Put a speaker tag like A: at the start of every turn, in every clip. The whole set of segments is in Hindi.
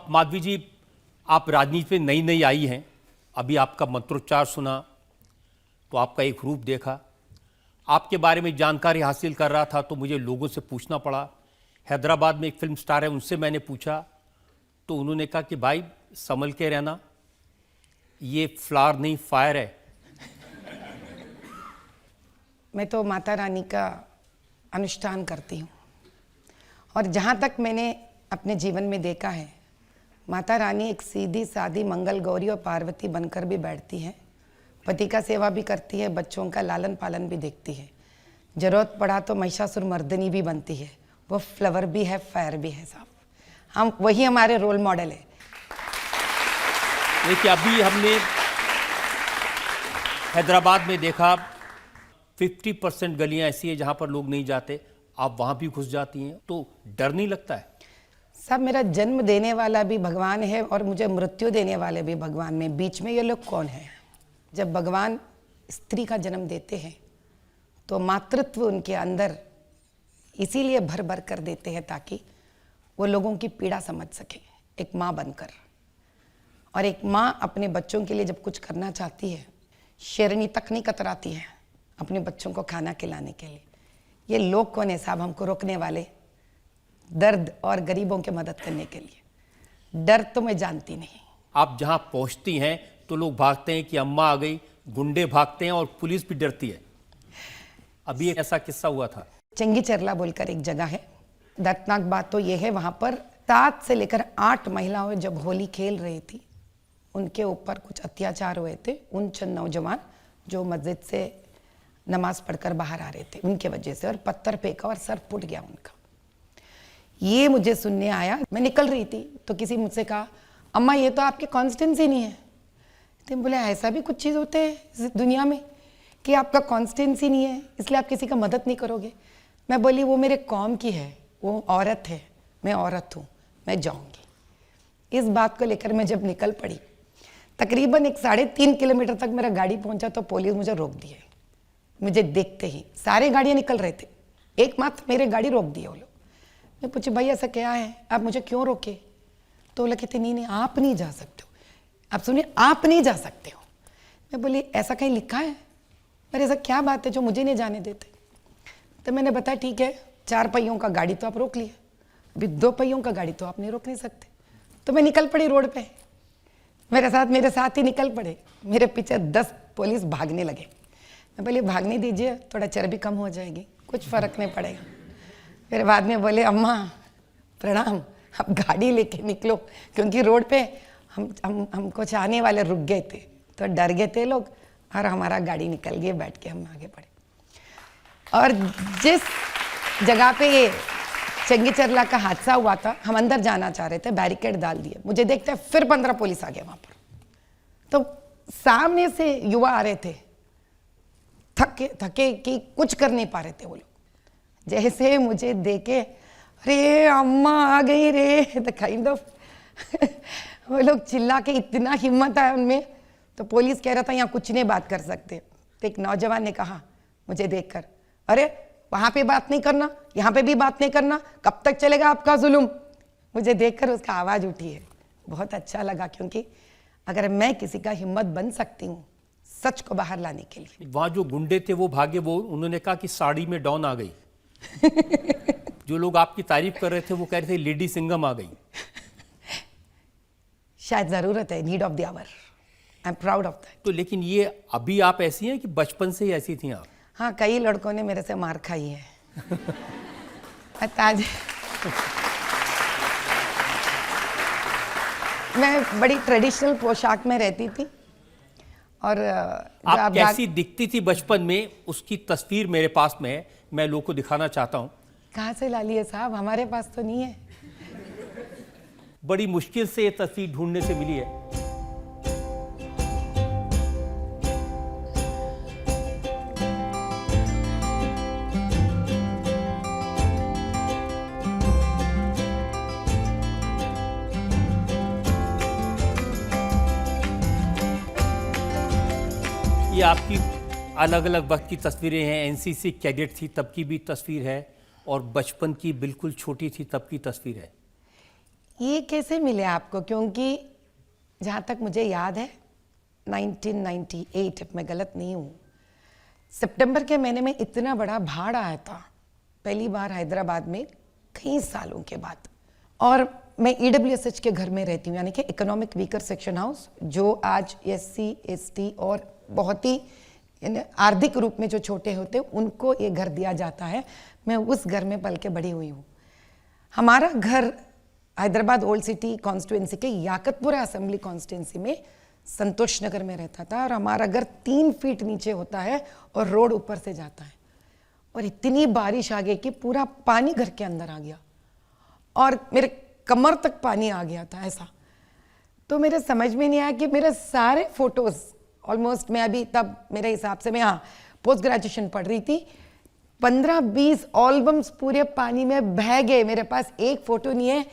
A: आप माधवी जी, आप राजनीति में नई नई आई हैं, अभी आपका मंत्रोच्चार सुना तो आपका एक रूप देखा, आपके बारे में जानकारी हासिल कर रहा था तो मुझे लोगों से पूछना पड़ा। हैदराबाद में एक फिल्म स्टार है, उनसे मैंने पूछा तो उन्होंने कहा कि भाई संभल के रहना, ये फ्लावर नहीं फायर है।
B: मैं तो माता रानी का अनुष्ठान करती हूँ और जहाँ तक मैंने अपने जीवन में देखा है, माता रानी एक सीधी सादी मंगल गौरी और पार्वती बनकर भी बैठती है, पति का सेवा भी करती है, बच्चों का लालन पालन भी देखती है, जरूरत पड़ा तो महिषासुर मर्दिनी भी बनती है। वो फ्लावर भी है, फायर भी है साहब। हम वही हमारे रोल मॉडल है।
A: देखिए, अभी हमने हैदराबाद में देखा 50% गलियां ऐसी है जहां पर लोग नहीं जाते, आप वहां भी घुस जाती हैं, तो डर नहीं लगता है?
B: साहब, मेरा जन्म देने वाला भी भगवान है और मुझे मृत्यु देने वाले भी भगवान में, बीच में ये लोग कौन है? जब भगवान स्त्री का जन्म देते हैं तो मातृत्व उनके अंदर इसीलिए भर भर कर देते हैं ताकि वो लोगों की पीड़ा समझ सके, एक माँ बनकर। और एक माँ अपने बच्चों के लिए जब कुछ करना चाहती है, शेरनी तक नहीं कतराती है अपने बच्चों को खाना खिलाने के लिए। ये लोग कौन है साहब हमको रोकने वाले, दर्द और गरीबों की मदद करने के लिए? डर तो मैं जानती नहीं।
A: आप जहां पहुंचती हैं तो लोग भागते हैं कि अम्मा आ गई, गुंडे भागते हैं और पुलिस भी डरती है। अभी एक ऐसा किस्सा हुआ था।
B: चंगी चरला बोलकर एक जगह है, दर्दनाक बात तो यह है, वहां पर 7 से लेकर 8 महिलाएं जब होली खेल रही थी, उनके ऊपर कुछ अत्याचार हुए थे। उन चंद नौजवान जो मस्जिद से नमाज पढ़कर बाहर आ रहे थे, उनके वजह से, और पत्थर फेंका और सर फूट गया उनका। ये मुझे सुनने आया। मैं निकल रही थी तो किसी मुझसे कहा, अम्मा ये तो आपके कॉन्स्टेंसी नहीं है। तो बोले, ऐसा भी कुछ चीज़ होते हैं इस दुनिया में कि आपका कॉन्स्टेंसी नहीं है इसलिए आप किसी का मदद नहीं करोगे? मैं बोली, वो मेरे कौम की है, वो औरत है, मैं औरत हूँ, मैं जाऊँगी। इस बात को लेकर मैं जब निकल पड़ी, तकरीबन 3.5 किलोमीटर तक मेरा गाड़ी पहुँचा तो पुलिस मुझे रोक दिए। मुझे देखते ही सारे गाड़ियाँ निकल रहे थे, एकमात्र मेरे गाड़ी रोक दिए वो लोग। मैं पूछी, भाई ऐसा क्या है, आप मुझे क्यों रोके? तो वो लोग कहते, नहीं आप नहीं जा सकते हो। आप सुनिए, आप नहीं जा सकते हो। मैं बोली, ऐसा कहीं लिखा है? पर ऐसा क्या बात है जो मुझे नहीं जाने देते? तो मैंने बताया, ठीक है, 4 पहियों का गाड़ी तो आप रोक लिए, अभी 2 पहियों का गाड़ी तो आप नहीं रोक नहीं सकते। तो मैं निकल पड़ी रोड पे, मेरे साथ ही निकल पड़े। मेरे पीछे 10 पुलिस भागने लगे। मैं बोली, भागने दीजिए, थोड़ा चर्बी कम हो जाएगी, कुछ फ़र्क नहीं पड़ेगा। फिर बाद में बोले, अम्मा प्रणाम, अब गाड़ी लेके निकलो, क्योंकि रोड पे हमको चाहने वाले रुक गए थे तो डर गए थे लोग, और हमारा गाड़ी निकल गई, बैठ के हम आगे बढ़े। और जिस जगह पे ये चंगी चरला का हादसा हुआ था, हम अंदर जाना चाह रहे थे, बैरिकेड डाल दिए। मुझे देखते हैं फिर 15 पुलिस आ गए वहां पर। तो सामने से युवा आ रहे थे, थके कि कुछ कर नहीं पा रहे थे वो लोग। जैसे मुझे देखे, अरे अम्मा आ गई रे, द काइंड ऑफ वो लोग चिल्ला के, इतना हिम्मत है उनमें। तो पुलिस कह रहा था यहाँ कुछ नहीं बात कर सकते। तो एक नौजवान ने कहा मुझे देखकर, अरे वहां पे बात नहीं करना, यहाँ पे भी बात नहीं करना, कब तक चलेगा आपका जुल्म? मुझे देखकर उसका आवाज उठी है, बहुत अच्छा लगा, क्योंकि अगर मैं किसी का हिम्मत बन सकती हूँ सच को बाहर लाने के लिए।
A: वहां जो गुंडे थे वो भागे, वो उन्होंने कहा कि साड़ी में डॉन आ गई। जो लोग आपकी तारीफ कर रहे थे वो कह रहे थे लेडी सिंघम आ गई।
B: शायद जरूरत है, need of the hour. I am proud of that.
A: तो लेकिन ये अभी आप ऐसी हैं कि बचपन से ही ऐसी थी आप?
B: हाँ, कई लड़कों ने मेरे से मार खाई है। आज मैं बड़ी ट्रेडिशनल पोशाक में रहती थी। और
A: आप कैसी दिखती थी बचपन में, उसकी तस्वीर मेरे पास में है, मैं लोगों को दिखाना चाहता हूँ।
B: कहाँ से ला लिए साहब, हमारे पास तो नहीं है।
A: बड़ी मुश्किल से ये तस्वीर ढूंढने से मिली है। ये आपकी अलग अलग वक्त की तस्वीरें हैं। एनसीसी कैडेट थी तब की भी तस्वीर है, और बचपन की बिल्कुल छोटी थी तब की तस्वीर है।
B: ये कैसे मिले आपको? क्योंकि जहाँ तक मुझे याद है 1998, मैं गलत नहीं हूँ, सितंबर के महीने में इतना बड़ा बाढ़ आया था पहली बार हैदराबाद में कई सालों के बाद। और मैं EWSH के घर में रहती हूँ, यानी कि इकोनॉमिक वीकर सेक्शन हाउस, जो आज SC ST और बहुत ही आर्थिक रूप में जो छोटे होते हैं उनको ये घर दिया जाता है। मैं उस घर में पल के बड़ी हुई हूँ। हमारा घर हैदराबाद ओल्ड सिटी कॉन्स्टिट्यूएंसी के याकतपुरा असेंबली कॉन्स्टिट्यूएंसी में संतोष नगर में रहता था, और हमारा घर 3 फीट नीचे होता है और रोड ऊपर से जाता है। और इतनी बारिश आ गई कि पूरा पानी घर के अंदर आ गया और मेरे कमर तक पानी आ गया था ऐसा। तो मेरे समझ में नहीं आया कि मेरे सारे फोटोज ऑलमोस्ट, मैं अभी तब मेरे हिसाब से मैं पोस्ट ग्रेजुएशन पढ़ रही थी, 15-20 एल्बम्स पूरे पानी में बह गए। मेरे पास एक फोटो नहीं है।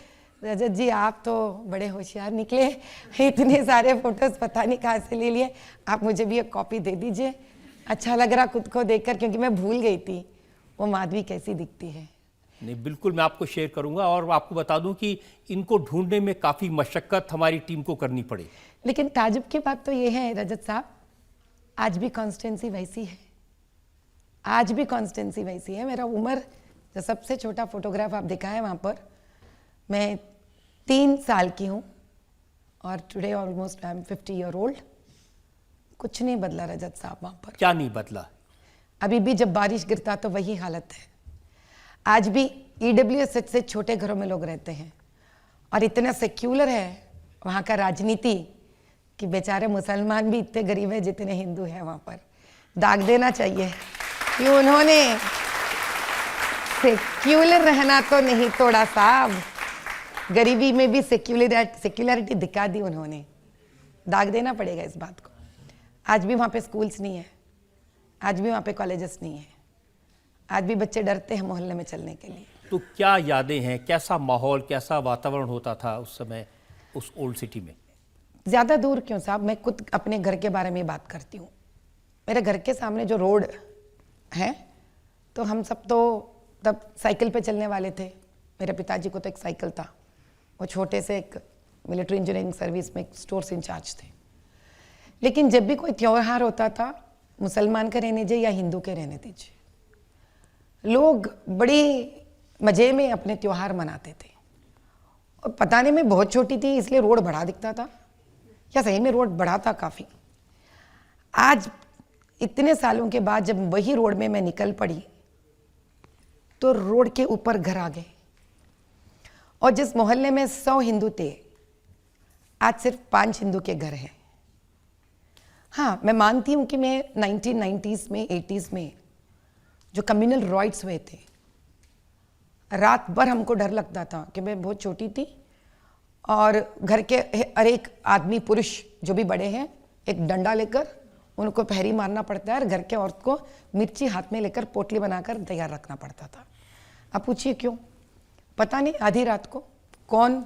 B: रजत जी आप तो बड़े होशियार निकले, इतने सारे फोटोज पता नहीं कहाँ से ले लिए। आप मुझे भी एक कॉपी दे दीजिए, अच्छा लग रहा खुद को देखकर, क्योंकि मैं भूल गई थी वो माधवी कैसी दिखती है।
A: नहीं, बिल्कुल मैं आपको शेयर करूंगा। और आपको बता दूं कि इनको ढूंढने में काफ़ी मशक्क़त हमारी टीम को करनी पड़ी।
B: लेकिन ताजुब की बात तो ये है रजत साहब, आज भी कॉन्स्टेंसी वैसी है, आज भी कॉन्स्टेंसी वैसी है। मेरा उम्र, जो सबसे छोटा फोटोग्राफ आप दिखा है वहाँ पर, मैं 3 साल की हूँ और today almost I am 50 year old. कुछ नहीं बदला रजत साहब वहाँ पर।
A: क्या नहीं बदला?
B: अभी भी जब बारिश गिरता तो वही हालत है। आज भी EWSH से छोटे घरों में लोग रहते हैं और इतना सेक्युलर है वहाँ का राजनीति कि बेचारे मुसलमान भी इतने गरीब हैं जितने हिंदू हैं वहाँ पर। दाग देना चाहिए कि उन्होंने सेक्युलर रहना तो नहीं तोड़ा साहब, गरीबी में भी सेक्युलरिटी दिखा दी उन्होंने। दाग देना पड़ेगा इस बात को। आज भी वहाँ पे स्कूल्स नहीं है, आज भी वहाँ पे कॉलेजेस नहीं है, आज भी बच्चे डरते हैं मोहल्ले में चलने के लिए।
A: तो क्या यादें हैं, कैसा माहौल, कैसा वातावरण होता था उस समय उस ओल्ड सिटी में?
B: ज़्यादा दूर क्यों साहब, मैं खुद अपने घर के बारे में बात करती हूँ। मेरे घर के सामने जो रोड है, तो हम सब तो तब साइकिल पे चलने वाले थे। मेरे पिताजी को तो एक साइकिल था, वो छोटे से एक मिलिट्री इंजीनियरिंग सर्विस में स्टोर्स इंचार्ज थे। लेकिन जब भी कोई त्यौहार होता था, मुसलमान के रहने दीजिए या हिंदू के रहने दीजिए, लोग बड़ी मज़े में अपने त्यौहार मनाते थे। और पता नहीं, मैं बहुत छोटी थी इसलिए रोड बड़ा दिखता था, या सही में रोड बड़ा था काफ़ी। आज इतने सालों के बाद जब वही रोड में मैं निकल पड़ी तो रोड के ऊपर घर आ गए, और जिस मोहल्ले में 100 हिंदू थे, आज सिर्फ 5 हिंदू के घर हैं। हाँ, मैं मानती हूँ कि मैं 1990s में 80s में जो कम्युनल राइट्स हुए थे, रात भर हमको डर लगता था कि मैं बहुत छोटी थी और घर के हर एक आदमी पुरुष जो भी बड़े हैं, एक डंडा लेकर उनको पहरी मारना पड़ता है, और घर के औरत को मिर्ची हाथ में लेकर पोटली बनाकर तैयार रखना पड़ता था। अब पूछिए क्यों? पता नहीं, आधी रात को कौन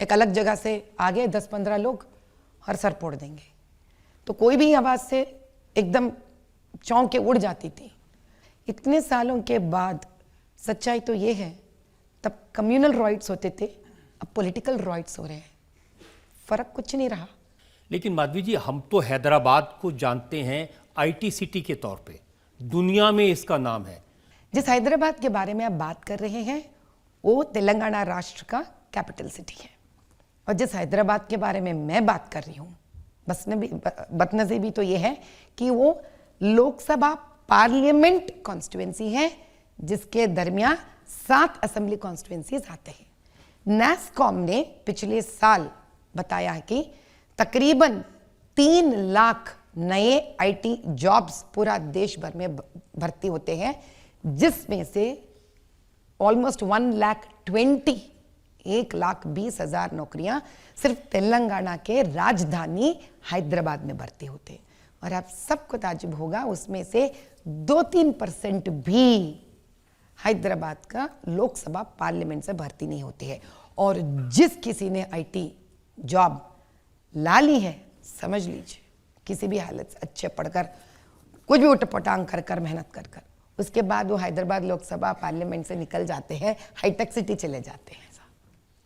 B: एक अलग जगह से आ गए 10-15 लोग और सर फोड़ देंगे। तो कोई भी आवाज़ से एकदम चौंक के उड़ जाती थी। इतने सालों के बाद सच्चाई तो ये है, तब कम्युनल राइट्स होते थे, अब पॉलिटिकल राइट्स हो रहे हैं। फर्क कुछ नहीं रहा।
A: लेकिन माधवी जी, हम तो हैदराबाद को जानते हैं IT सिटी के तौर पे, दुनिया में इसका नाम है।
B: जिस हैदराबाद के बारे में आप बात कर रहे हैं वो तेलंगाना राष्ट्र का कैपिटल सिटी है, और जिस हैदराबाद के बारे में मैं बात कर रही हूँ, बदनसीबी तो ये है कि वो लोकसभा पार्लियामेंट कॉन्स्टिट्यूएंसी है, जिसके दरमियान 7 असेंबली कॉन्स्टिट्यूएंसीज आते हैं। NASSCOM ने पिछले साल बताया है कि तकरीबन 3 लाख नए IT जॉब्स पूरा देश भर में भर्ती होते हैं, जिसमें से ऑलमोस्ट 1,20,000 नौकरियां सिर्फ तेलंगाना के राजधानी हैदराबाद में भर्ती होते हैं। और आप सबको ताजुब होगा, उसमें से 2-3% भी हैदराबाद का लोकसभा पार्लियामेंट से भर्ती नहीं होती है। और जिस किसी ने IT जॉब ला ली है, समझ लीजिए किसी भी हालत से अच्छे पढ़कर, कुछ भी उटपटांग कर कर मेहनत कर कर, उसके बाद वो हैदराबाद लोकसभा पार्लियामेंट से निकल जाते हैं, हाईटेक सिटी चले जाते हैं।